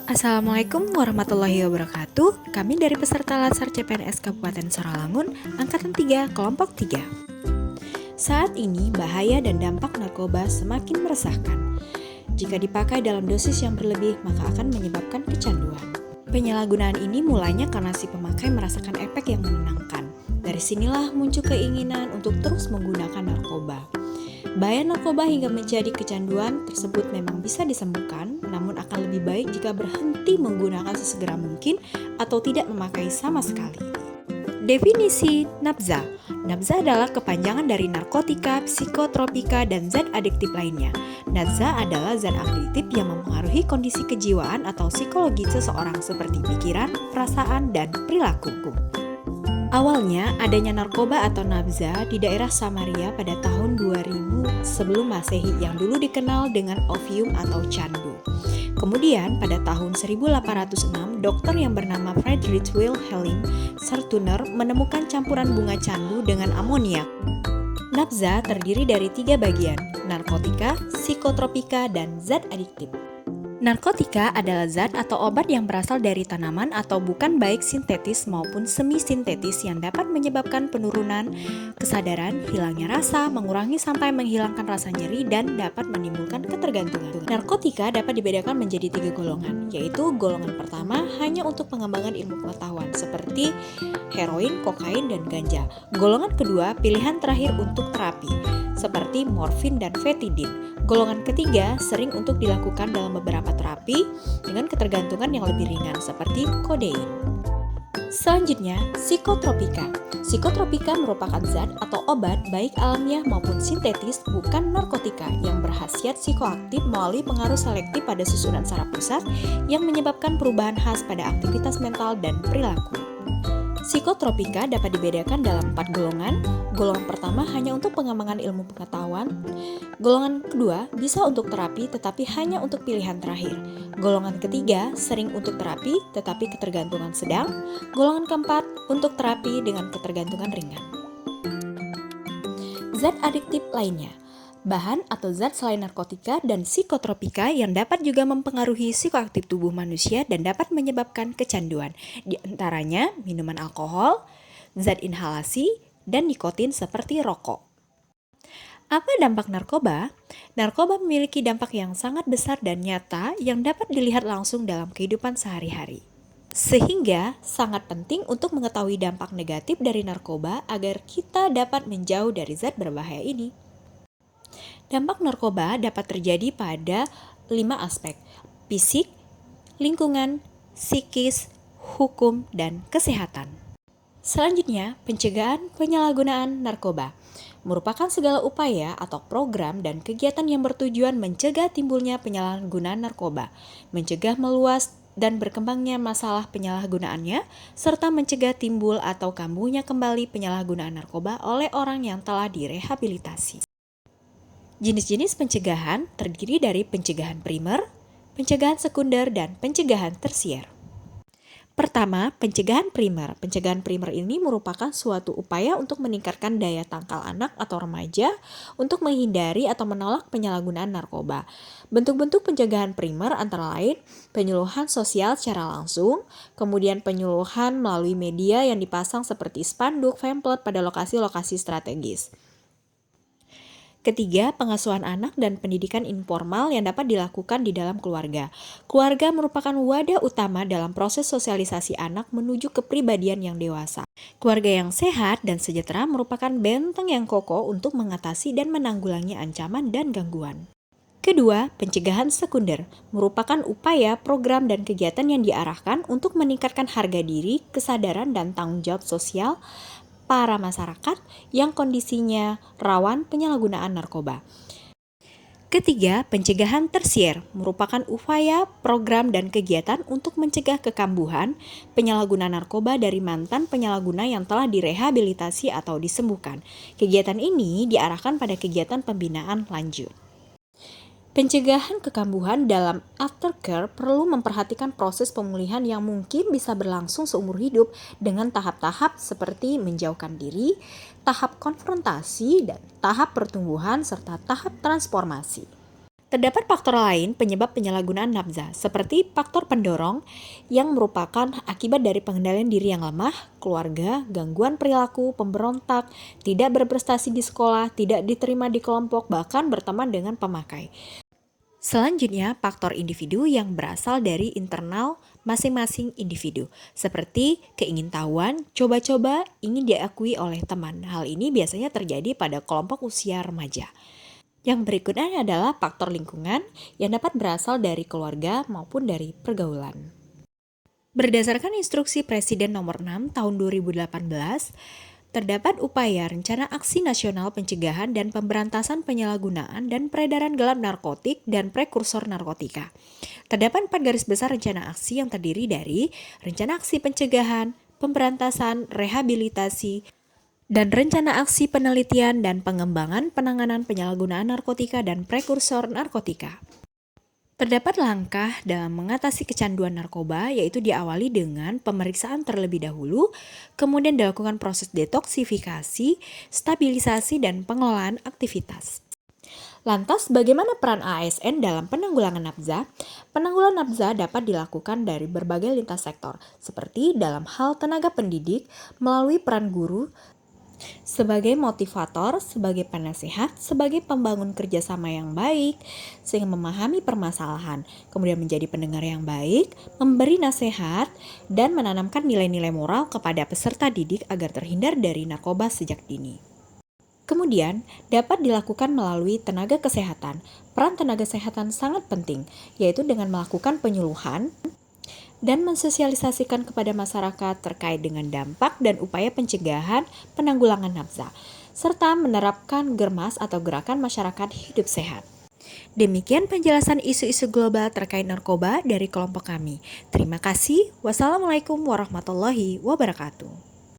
Assalamualaikum warahmatullahi wabarakatuh. Kami dari peserta Latsar CPNS Kabupaten Sarawangun, Angkatan 3, Kelompok 3. Saat ini, bahaya dan dampak narkoba semakin meresahkan. Jika dipakai dalam dosis yang berlebih, maka akan menyebabkan kecanduan. Penyalahgunaan ini mulainya karena si pemakai merasakan efek yang menenangkan. Dari sinilah muncul keinginan untuk terus menggunakan narkoba. Bahaya narkoba hingga menjadi kecanduan tersebut memang bisa disembuhkan, namun akan lebih baik jika berhenti menggunakan sesegera mungkin atau tidak memakai sama sekali. Definisi nabza. Nabza adalah kepanjangan dari narkotika, psikotropika, dan zat adiktif lainnya. Nabza adalah zat adiktif yang mempengaruhi kondisi kejiwaan atau psikologi seseorang seperti pikiran, perasaan, dan perilaku. Awalnya, adanya narkoba atau nabza di daerah Samaria pada tahun 2000 sebelum Masehi yang dulu dikenal dengan opium atau candu. Kemudian, pada tahun 1806, dokter yang bernama Friedrich Wilhelm Sertuner menemukan campuran bunga candu dengan amoniak. Nabza terdiri dari 3 bagian, narkotika, psikotropika, dan zat adiktif. Narkotika adalah zat atau obat yang berasal dari tanaman atau bukan baik sintetis maupun semi-sintetis yang dapat menyebabkan penurunan kesadaran, hilangnya rasa, mengurangi sampai menghilangkan rasa nyeri, dan dapat menimbulkan ketergantungan. Narkotika dapat dibedakan menjadi 3 golongan, yaitu golongan pertama hanya untuk pengembangan ilmu pengetahuan seperti heroin, kokain, dan ganja. Golongan kedua pilihan terakhir untuk terapi seperti morfin dan vetidin. Golongan ketiga sering untuk dilakukan dalam beberapa terapi dengan ketergantungan yang lebih ringan seperti kodein. Selanjutnya, psikotropika. Psikotropika merupakan zat atau obat baik alamiah maupun sintetis bukan narkotika yang berkhasiat psikoaktif melalui pengaruh selektif pada susunan saraf pusat yang menyebabkan perubahan khas pada aktivitas mental dan perilaku. Psikotropika dapat dibedakan dalam 4 golongan. Golongan pertama hanya untuk pengembangan ilmu pengetahuan. Golongan kedua bisa untuk terapi tetapi hanya untuk pilihan terakhir. Golongan ketiga sering untuk terapi tetapi ketergantungan sedang. Golongan keempat untuk terapi dengan ketergantungan ringan. Zat adiktif lainnya. Bahan atau zat selain narkotika dan psikotropika yang dapat juga mempengaruhi psikoaktif tubuh manusia dan dapat menyebabkan kecanduan. Di antaranya minuman alkohol, zat inhalasi, dan nikotin seperti rokok. Apa dampak narkoba? Narkoba memiliki dampak yang sangat besar dan nyata yang dapat dilihat langsung dalam kehidupan sehari-hari. Sehingga sangat penting untuk mengetahui dampak negatif dari narkoba agar kita dapat menjauh dari zat berbahaya ini. Dampak narkoba dapat terjadi pada 5 aspek: fisik, lingkungan, psikis, hukum, dan kesehatan. Selanjutnya, pencegahan penyalahgunaan narkoba merupakan segala upaya atau program dan kegiatan yang bertujuan mencegah timbulnya penyalahgunaan narkoba, mencegah meluas dan berkembangnya masalah penyalahgunaannya, serta mencegah timbul atau kambuhnya kembali penyalahgunaan narkoba oleh orang yang telah direhabilitasi. Jenis-jenis pencegahan terdiri dari pencegahan primer, pencegahan sekunder, dan pencegahan tersier. Pertama, pencegahan primer. Pencegahan primer ini merupakan suatu upaya untuk meningkatkan daya tangkal anak atau remaja untuk menghindari atau menolak penyalahgunaan narkoba. Bentuk-bentuk pencegahan primer antara lain penyuluhan sosial secara langsung, kemudian penyuluhan melalui media yang dipasang seperti spanduk, pamflet pada lokasi-lokasi strategis. Ketiga, pengasuhan anak dan pendidikan informal yang dapat dilakukan di dalam keluarga. Keluarga merupakan wadah utama dalam proses sosialisasi anak menuju kepribadian yang dewasa. Keluarga yang sehat dan sejahtera merupakan benteng yang kokoh untuk mengatasi dan menanggulangi ancaman dan gangguan. Kedua, pencegahan sekunder merupakan upaya, program, dan kegiatan yang diarahkan untuk meningkatkan harga diri, kesadaran, dan tanggung jawab sosial para masyarakat yang kondisinya rawan penyalahgunaan narkoba. Ketiga, pencegahan tersier merupakan upaya, program, dan kegiatan untuk mencegah kekambuhan penyalahgunaan narkoba dari mantan penyalahguna yang telah direhabilitasi atau disembuhkan. Kegiatan ini diarahkan pada kegiatan pembinaan lanjut. Pencegahan kekambuhan dalam aftercare perlu memperhatikan proses pemulihan yang mungkin bisa berlangsung seumur hidup dengan tahap-tahap seperti menjauhkan diri, tahap konfrontasi, dan tahap pertumbuhan serta tahap transformasi. Terdapat faktor lain penyebab penyalahgunaan nafza, seperti faktor pendorong yang merupakan akibat dari pengendalian diri yang lemah, keluarga, gangguan perilaku, pemberontak, tidak berprestasi di sekolah, tidak diterima di kelompok, bahkan berteman dengan pemakai. Selanjutnya, faktor individu yang berasal dari internal masing-masing individu, seperti keingintahuan, coba-coba, ingin diakui oleh teman. Hal ini biasanya terjadi pada kelompok usia remaja. Yang berikutnya adalah faktor lingkungan yang dapat berasal dari keluarga maupun dari pergaulan. Berdasarkan instruksi Presiden nomor 6 tahun 2018, terdapat upaya Rencana Aksi Nasional Pencegahan dan Pemberantasan Penyalahgunaan dan Peredaran Gelap Narkotik dan Prekursor Narkotika. Terdapat 4 garis besar rencana aksi yang terdiri dari Rencana Aksi Pencegahan, Pemberantasan, Rehabilitasi, dan Rencana Aksi Penelitian dan Pengembangan Penanganan Penyalahgunaan Narkotika dan Prekursor Narkotika. Terdapat langkah dalam mengatasi kecanduan narkoba, yaitu diawali dengan pemeriksaan terlebih dahulu, kemudian dilakukan proses detoksifikasi, stabilisasi, dan pengelolaan aktivitas. Lantas, bagaimana peran ASN dalam penanggulangan nafza? Penanggulangan nafza dapat dilakukan dari berbagai lintas sektor, seperti dalam hal tenaga pendidik, melalui peran guru, sebagai motivator, sebagai penasehat, sebagai pembangun kerjasama yang baik, sehingga memahami permasalahan, kemudian menjadi pendengar yang baik, memberi nasihat, dan menanamkan nilai-nilai moral kepada peserta didik agar terhindar dari narkoba sejak dini. Kemudian, dapat dilakukan melalui tenaga kesehatan. Peran tenaga kesehatan sangat penting, yaitu dengan melakukan penyuluhan, dan mensosialisasikan kepada masyarakat terkait dengan dampak dan upaya pencegahan penanggulangan nafza, serta menerapkan germas atau gerakan masyarakat hidup sehat. Demikian penjelasan isu-isu global terkait narkoba dari kelompok kami. Terima kasih. Wassalamualaikum warahmatullahi wabarakatuh.